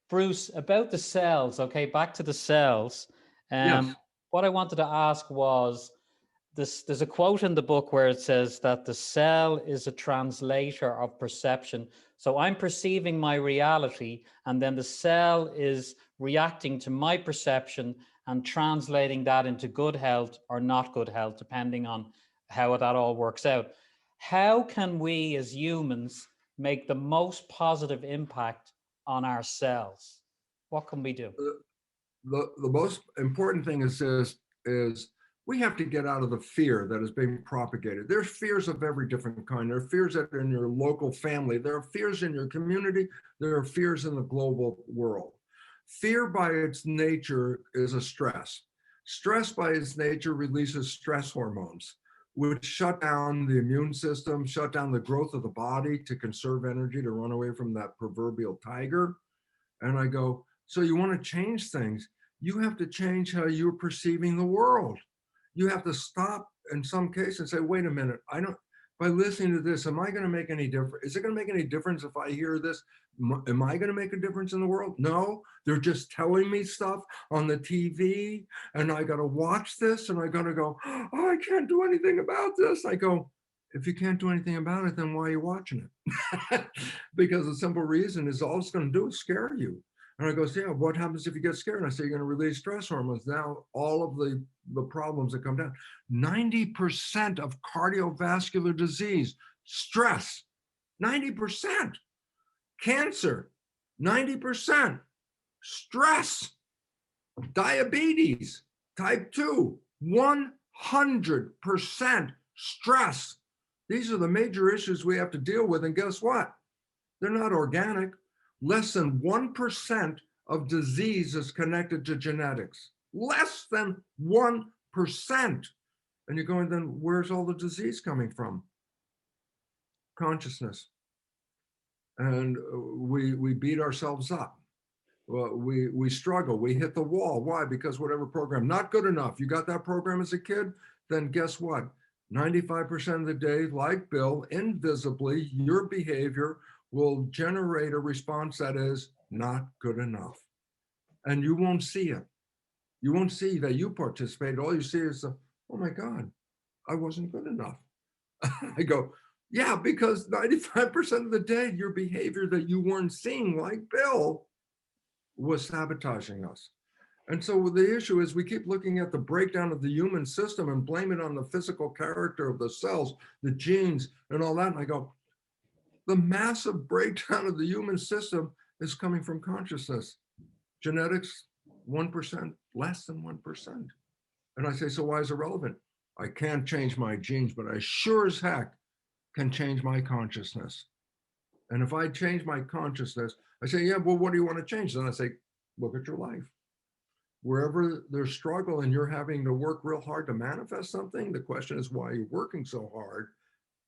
Bruce, about the cells, okay, back to the cells. Yes. What I wanted to ask was this, there's a quote in the book where it says that the cell is a translator of perception. So I'm perceiving my reality, and then the cell is reacting to my perception and translating that into good health or not good health, depending on how that all works out. How can we as humans make the most positive impact on ourselves? What can we do? The most important thing is we have to get out of the fear that is being propagated. There's fears of every different kind. There are fears that are in your local family. There are fears in your community. There are fears in the global world. Fear by its nature is a stress. Stress by its nature releases stress hormones, which shut down the immune system, shut down the growth of the body to conserve energy, to run away from that proverbial tiger. And I go, so you want to change things? You have to change how you're perceiving the world. You have to stop in some cases and say, wait a minute, by listening to this, am I going to make any difference? Is it going to make any difference if I hear this? Am I going to make a difference in the world? No, they're just telling me stuff on the TV and I got to watch this and I got to go, oh, I can't do anything about this. I go, if you can't do anything about it, then why are you watching it? Because the simple reason is all it's going to do is scare you. And I goes, yeah, what happens if you get scared? And I say, you're going to release stress hormones. Now, all of the problems that come down, 90% of cardiovascular disease, stress, 90%, cancer, 90%, stress, diabetes, type 2, 100% stress. These are the major issues we have to deal with. And guess what? They're not organic. Less than 1% of disease is connected to genetics. Less than 1%. And you're going, then where's all the disease coming from? Consciousness. And we beat ourselves up. Well, we struggle. We hit the wall. Why? Because whatever program, not good enough. You got that program as a kid? Then guess what? 95% of the day, like Bill, invisibly, your behavior will generate a response that is not good enough. And you won't see it. You won't see that you participated. All you see is, oh my God, I wasn't good enough. I go, yeah, because 95% of the day, your behavior that you weren't seeing, like Bill, was sabotaging us. And so the issue is we keep looking at the breakdown of the human system and blame it on the physical character of the cells, the genes, and all that. And I go, the massive breakdown of the human system is coming from consciousness. Genetics, 1%, less than 1%. And I say, so why is it relevant? I can't change my genes, but I sure as heck can change my consciousness. And if I change my consciousness, I say, yeah, well, what do you want to change? Then I say, look at your life. Wherever there's struggle and you're having to work real hard to manifest something, the question is, why are you working so hard?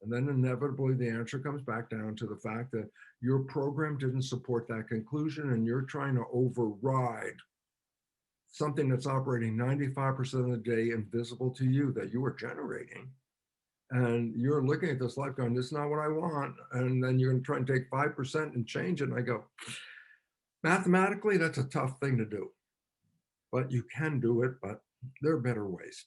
And then inevitably the answer comes back down to the fact that your program didn't support that conclusion and you're trying to override something that's operating 95% of the day invisible to you that you are generating. And you're looking at this life going, this is not what I want. And then you're going to try and take 5% and change it. And I go, mathematically, that's a tough thing to do. But you can do it, but there are better ways.